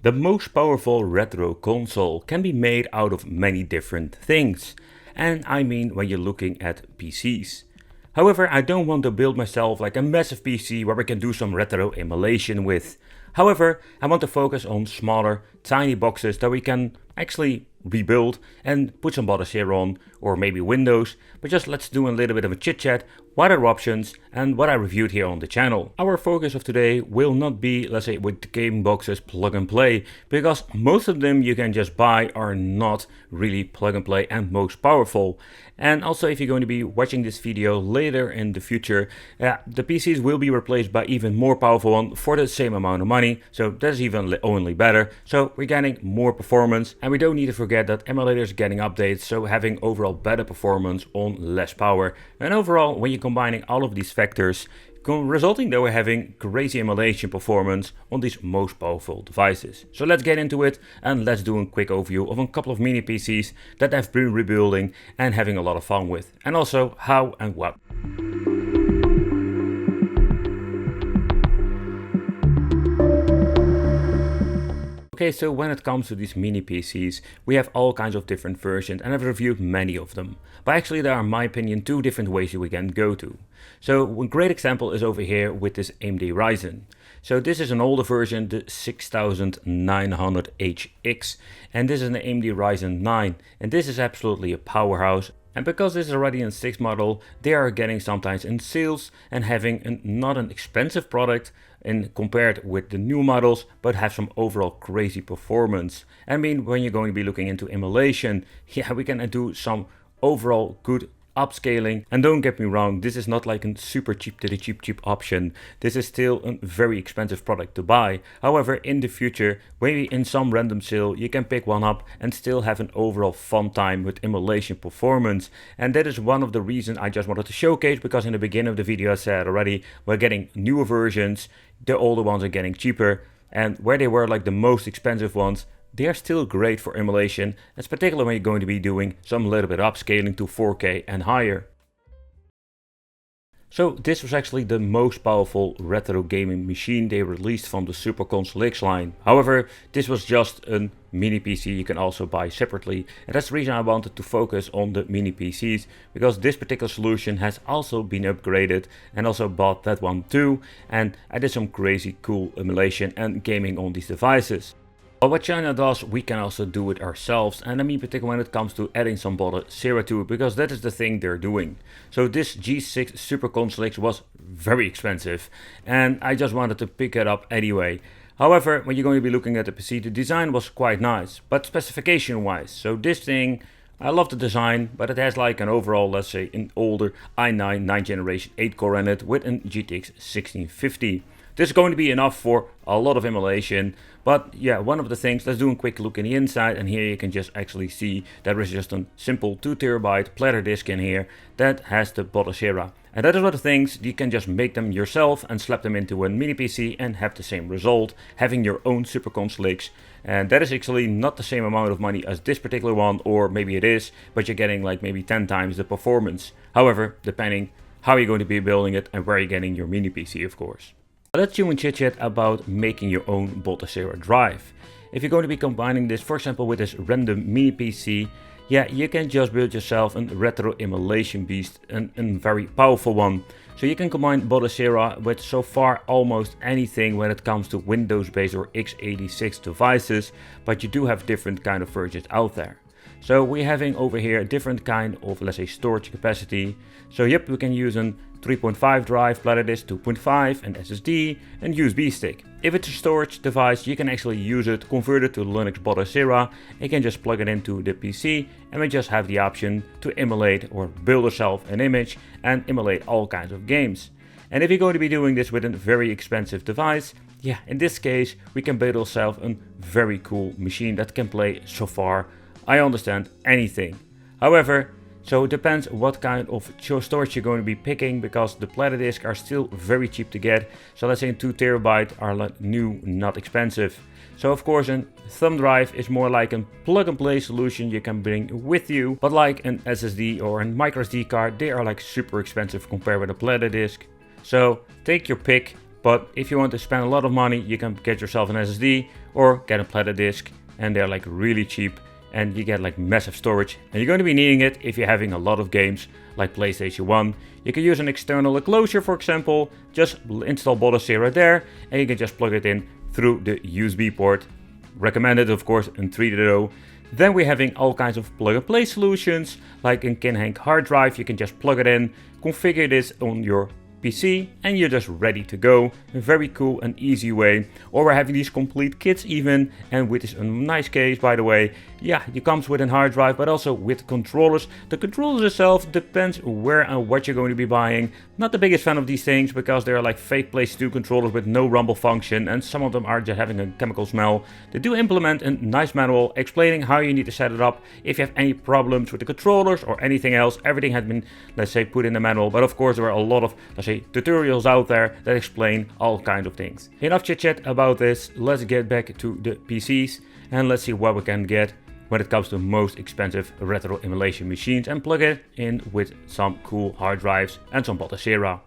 The most powerful retro console can be made out of many different things, and I mean when you're looking at PCs. However, I don't want to build myself like a massive PC where we can do some retro emulation with. However, I want to focus on smaller, tiny boxes that we can actually rebuild and put some Batocera on, or maybe Windows, but just let's do a little bit of a chit chat, what are options and what I reviewed here on the channel. Our focus of today will not be, let's say, with gaming boxes plug and play, because most of them you can just buy are not really plug and play and most powerful. And also, if you're going to be watching this video later in the future, the PCs will be replaced by even more powerful one for the same amount of money, so that's even only better. So we're getting more performance, and we don't need to forget that emulators are getting updates, so having overall better performance on less power. And overall, when you're combining all of these factors, resulting that we're having crazy emulation performance on these most powerful devices. So let's get into it and let's do a quick overview of a couple of mini PCs that I've been rebuilding and having a lot of fun with, and also how and what. Okay, so when it comes to these mini PCs, we have all kinds of different versions, and I've reviewed many of them. But actually there are, in my opinion, two different ways that we can go to. So one great example is over here with this AMD Ryzen. So this is an older version, the 6900HX, and this is an AMD Ryzen 9, and this is absolutely a powerhouse. And because this is already in 6 model, they are getting sometimes in sales and having not an expensive product in compared with the new models, but have some overall crazy performance. I mean, when you're going to be looking into emulation, yeah, we can do some overall good upscaling. And don't get me wrong, this is not like a super cheap to the cheap option. This is still a very expensive product to buy. However, in the future, maybe in some random sale, you can pick one up and still have an overall fun time with emulation performance. And that is one of the reasons I just wanted to showcase, because in the beginning of the video I said already, we're getting newer versions, the older ones are getting cheaper, and where they were like the most expensive ones, they are still great for emulation, as particularly when you're going to be doing some little bit upscaling to 4K and higher. So this was actually the most powerful retro gaming machine they released from the Super Console X line. However, this was just a mini PC you can also buy separately, and that's the reason I wanted to focus on the mini PCs, because this particular solution has also been upgraded, and also bought that one too, and I did some crazy cool emulation and gaming on these devices. But what China does, we can also do it ourselves, and I mean particularly when it comes to adding some Batocera to it, because that is the thing they're doing. So this G6 Super Console X was very expensive, and I just wanted to pick it up anyway. However, when you're going to be looking at the PC, the design was quite nice, but specification wise, so this thing, I love the design, but it has like an overall, let's say, an older i9 9th generation 8 core in it with an GTX 1650. This is going to be enough for a lot of emulation, but yeah, one of the things, let's do a quick look in the inside, and here you can just actually see that there is just a simple 2TB platter disk in here that has the Batocera. And that is one of the things, you can just make them yourself and slap them into a mini PC and have the same result, having your own Super Console X. And that is actually not the same amount of money as this particular one, or maybe it is, but you're getting like maybe 10 times the performance. However, depending how you're going to be building it and where you're getting your mini PC, of course. Let's do a chit chat about making your own Batocera drive. If you're going to be combining this, for example, with this random mini PC, yeah, you can just build yourself a retro emulation beast, and a very powerful one. So you can combine Batocera with so far almost anything when it comes to Windows based or x86 devices, but you do have different kind of versions out there. So we're having over here a different kind of, let's say, storage capacity. So yep, we can use a 3.5 drive, platter disk 2.5, and SSD, and USB stick. If it's a storage device, you can actually use it, convert it to Linux Batocera. You can just plug it into the PC, and we just have the option to emulate or build yourself an image and emulate all kinds of games. And if you're going to be doing this with a very expensive device, yeah, in this case, we can build ourselves a very cool machine that can play, so far I understand, anything. However, so it depends what kind of storage you're going to be picking, because the platter disks are still very cheap to get. So let's say 2TB are like new, not expensive. So of course a thumb drive is more like a plug and play solution you can bring with you. But like an SSD or a microSD card, they are like super expensive compared with a platter disk. So take your pick, But if you want to spend a lot of money, you can get yourself an SSD or get a platter disk, and they're like really cheap and you get like massive storage, and you're going to be needing it if you're having a lot of games like PlayStation 1. You can use an external enclosure, for example, just install Batocera there and you can just plug it in through the USB port. Recommended, of course, in 3.0. Then we're having all kinds of plug and play solutions, like in Kinhank hard drive. You can just plug it in, configure this on your PC, and you're just ready to go. A very cool and easy way. Or we're having these complete kits even, and with this nice case, by the way. Yeah, it comes with a hard drive, but also with controllers. The controllers itself depends where and what you're going to be buying. Not the biggest fan of these things, because they're like fake PlayStation 2 controllers with no rumble function, and some of them are just having a chemical smell. They do implement a nice manual explaining how you need to set it up. If you have any problems with the controllers or anything else, everything has been, let's say, put in the manual. But of course, there are a lot of, let's say, tutorials out there that explain all kinds of things. Enough chit chat about this. Let's get back to the PCs and let's see what we can get when it comes to most expensive retro emulation machines and plug it in with some cool hard drives and some Batocera.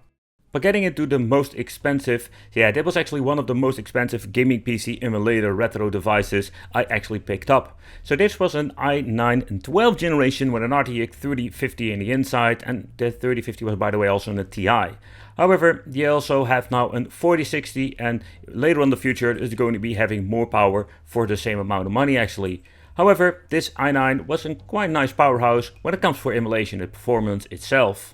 But getting into the most expensive, yeah, that was actually one of the most expensive gaming PC emulator retro devices I actually picked up. So this was an i9 and 12th generation with an RTX 3050 in the inside, and the 3050 was, by the way, also in the Ti. However, they also have now a 4060, and later on in the future is going to be having more power for the same amount of money actually. However, this i9 was a quite nice powerhouse when it comes for emulation and performance itself.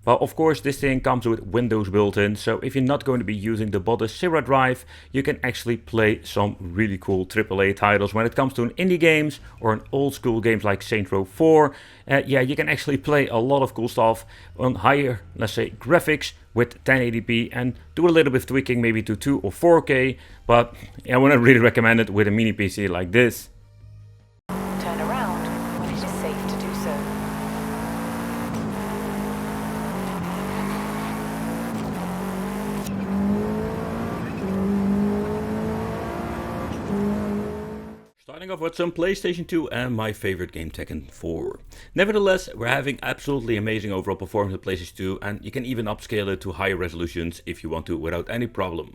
Well, of course, this thing comes with Windows built in, so if you're not going to be using the Batocera drive, you can actually play some really cool AAA titles. When it comes to an indie games or an old school games like Saints Row 4, yeah, you can actually play a lot of cool stuff on higher, let's say, graphics with 1080p and do a little bit of tweaking, maybe to 2 or 4K, but I wouldn't really recommend it with a mini PC like this. Turn around when it is safe to do so. Starting off with some PlayStation 2 and my favorite game, Tekken 4. Nevertheless, we're having absolutely amazing overall performance with PlayStation 2, and you can even upscale it to higher resolutions if you want to without any problem.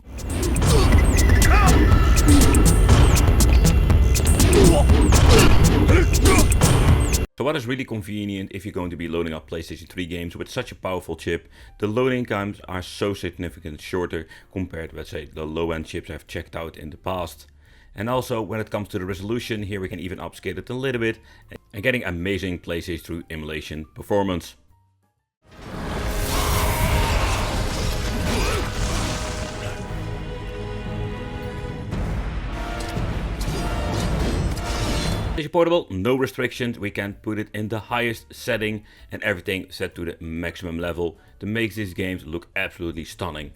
So what is really convenient if you're going to be loading up PlayStation 3 games with such a powerful chip, the loading times are so significantly shorter compared to, let's say, the low-end chips I've checked out in the past. And also when it comes to the resolution, here we can even upscale it a little bit and getting amazing PlayStation 3 emulation performance. PlayStation Portable, no restrictions, we can put it in the highest setting and everything set to the maximum level that makes these games look absolutely stunning.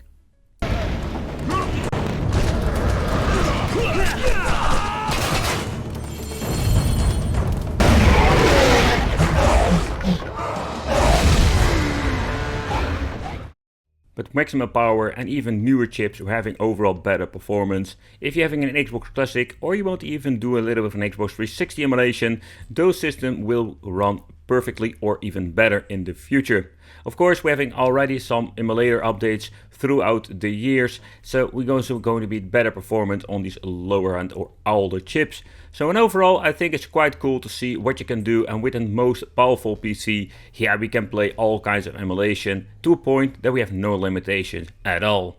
With maximum power and even newer chips, we're having overall better performance. If you're having an Xbox Classic or you want to even do a little bit of an Xbox 360 emulation, those systems will run perfectly or even better in the future. Of course, we're having already some emulator updates throughout the years, so we're also going to be better performance on these lower end or older chips. So in overall, I think it's quite cool to see what you can do, and with the most powerful PC, yeah, we can play all kinds of emulation to a point that we have no limitations at all.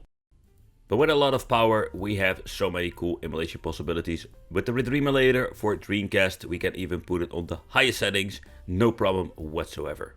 But with a lot of power, we have so many cool emulation possibilities. With the Emulator for Dreamcast, we can even put it on the highest settings, no problem whatsoever.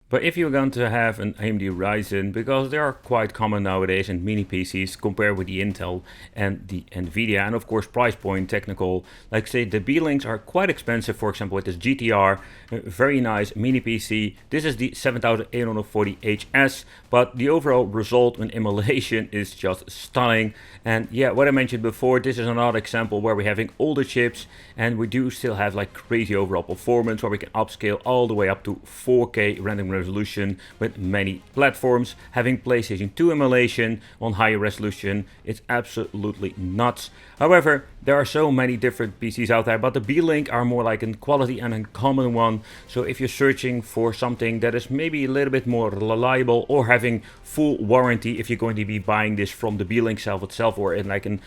But if you're going to have an AMD Ryzen, because they are quite common nowadays in mini PCs compared with the Intel and the Nvidia, and of course price point technical, like say the Beelinks are quite expensive. For example, with this GTR, a very nice mini PC. This is the 7840HS, but the overall result in emulation is just stunning. And yeah, what I mentioned before, this is another example where we're having older chips and we do still have like crazy overall performance where we can upscale all the way up to 4K random resolution with many platforms. Having PlayStation 2 emulation on higher resolution, it's absolutely nuts. However, there are so many different PCs out there, but the Beelink are more like a quality and a common one. So if you're searching for something that is maybe a little bit more reliable or having full warranty, if you're going to be buying this from the Beelink itself or in like an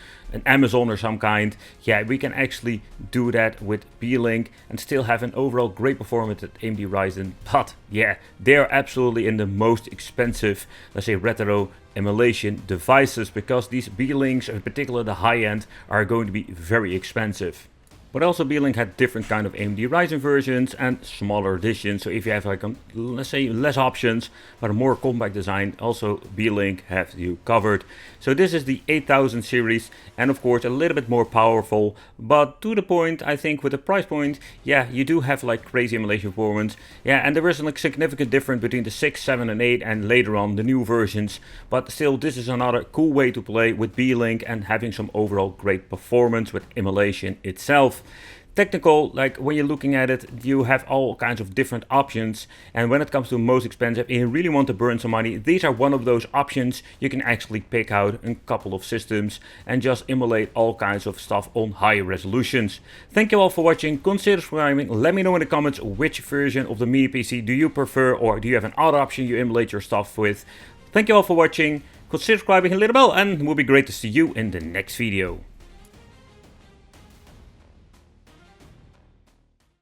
Amazon or some kind, yeah, we can actually do that with Beelink and still have an overall great performance at AMD Ryzen. But yeah, they're absolutely in the most expensive, let's say, retro emulation devices, because these Beelinks, in particular the high end, are going to be very expensive. But also Beelink had different kind of AMD Ryzen versions and smaller editions. So if you have like let's say less options but a more compact design, also Beelink have you covered. So this is the 8000 series, and of course a little bit more powerful, but to the point. I think with the price point, yeah, you do have like crazy emulation performance. Yeah, and there is a like significant difference between the 6, 7 and 8 and later on the new versions. But still, this is another cool way to play with Beelink and having some overall great performance with emulation itself. Technical, like when you're looking at it, you have all kinds of different options, and when it comes to most expensive and you really want to burn some money, these are one of those options. You can actually pick out a couple of systems and just emulate all kinds of stuff on higher resolutions. Thank you all for watching. Consider subscribing. Let me know in the comments which version of the mini PC do you prefer, or do you have an other option you emulate your stuff with. Thank you all for watching. Consider subscribing and hit the bell, and it will be great to see you in the next video.